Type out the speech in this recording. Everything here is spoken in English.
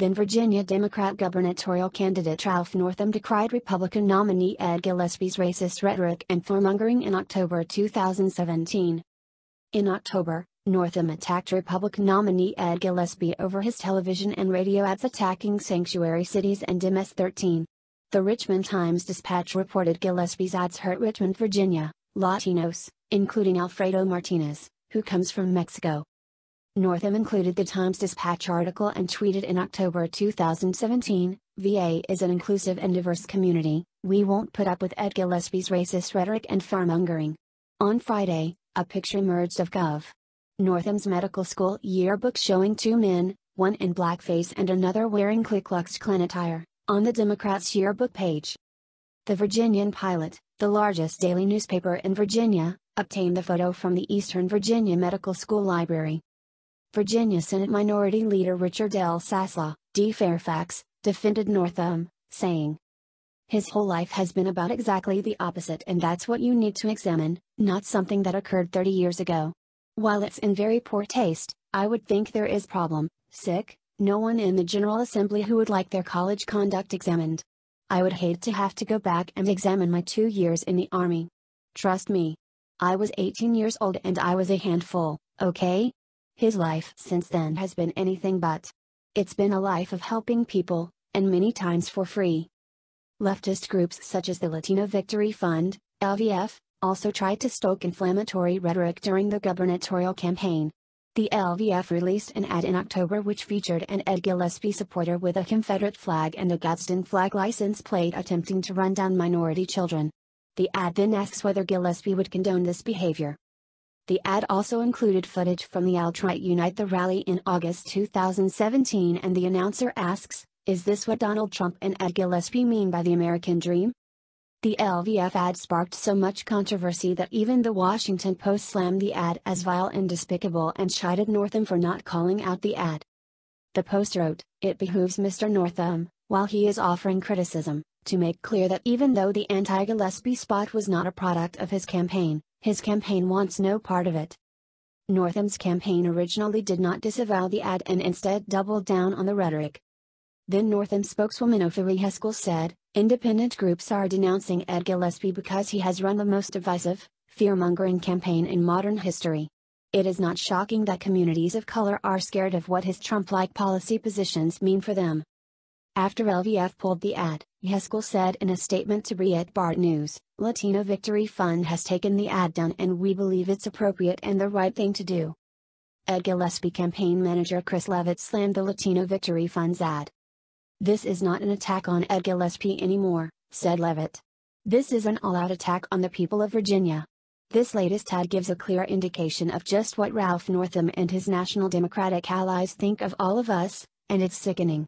Then Virginia Democrat gubernatorial candidate Ralph Northam decried Republican nominee Ed Gillespie's racist rhetoric and fearmongering in October 2017. In October, Northam attacked Republican nominee Ed Gillespie over his television and radio ads attacking sanctuary cities and MS-13. The Richmond Times-Dispatch reported Gillespie's ads hurt Richmond, Virginia, Latinos, including Alfredo Martinez, who comes from Mexico. Northam included the Times-Dispatch article and tweeted in October 2017, "VA is an inclusive and diverse community, we won't put up with Ed Gillespie's racist rhetoric and fearmongering." On Friday, a picture emerged of Gov. Northam's medical school yearbook showing two men, one in blackface and another wearing Ku Klux Klan attire, on the Democrats' yearbook page. The Virginian Pilot, the largest daily newspaper in Virginia, obtained the photo from the Eastern Virginia Medical School Library. Virginia Senate Minority Leader Richard L. Saslaw, D. Fairfax, defended Northam, saying, "His whole life has been about exactly the opposite, and that's what you need to examine, not something that occurred 30 years ago. While it's in very poor taste, I would think there is problem, sick, no one in the General Assembly who would like their college conduct examined. I would hate to have to go back and examine my 2 years in the Army. Trust me. I was 18 years old and I was a handful, okay? His life since then has been anything but. It's been a life of helping people, and many times for free." Leftist groups such as the Latino Victory Fund, LVF, also tried to stoke inflammatory rhetoric during the gubernatorial campaign. The LVF released an ad in October which featured an Ed Gillespie supporter with a Confederate flag and a Gadsden flag license plate attempting to run down minority children. The ad then asks whether Gillespie would condone this behavior. The ad also included footage from the Alt-Right Unite the rally in August 2017, and the announcer asks, "Is this what Donald Trump and Ed Gillespie mean by the American dream?" The LVF ad sparked so much controversy that even the Washington Post slammed the ad as vile and despicable and chided Northam for not calling out the ad. The Post wrote, "It behooves Mr. Northam, while he is offering criticism, to make clear that even though the anti-Gillespie spot was not a product of his campaign wants no part of it." Northam's campaign originally did not disavow the ad and instead doubled down on the rhetoric. Then Northam spokeswoman Ophelia Haskell said, "Independent groups are denouncing Ed Gillespie because he has run the most divisive, fear-mongering campaign in modern history. It is not shocking that communities of color are scared of what his Trump-like policy positions mean for them." After LVF pulled the ad, Haskell said in a statement to Breitbart News, "Latino Victory Fund has taken the ad down and we believe it's appropriate and the right thing to do." Ed Gillespie campaign manager Chris Levitt slammed the Latino Victory Fund's ad. "This is not an attack on Ed Gillespie anymore," said Levitt. "This is an all-out attack on the people of Virginia. This latest ad gives a clear indication of just what Ralph Northam and his National Democratic allies think of all of us, and it's sickening."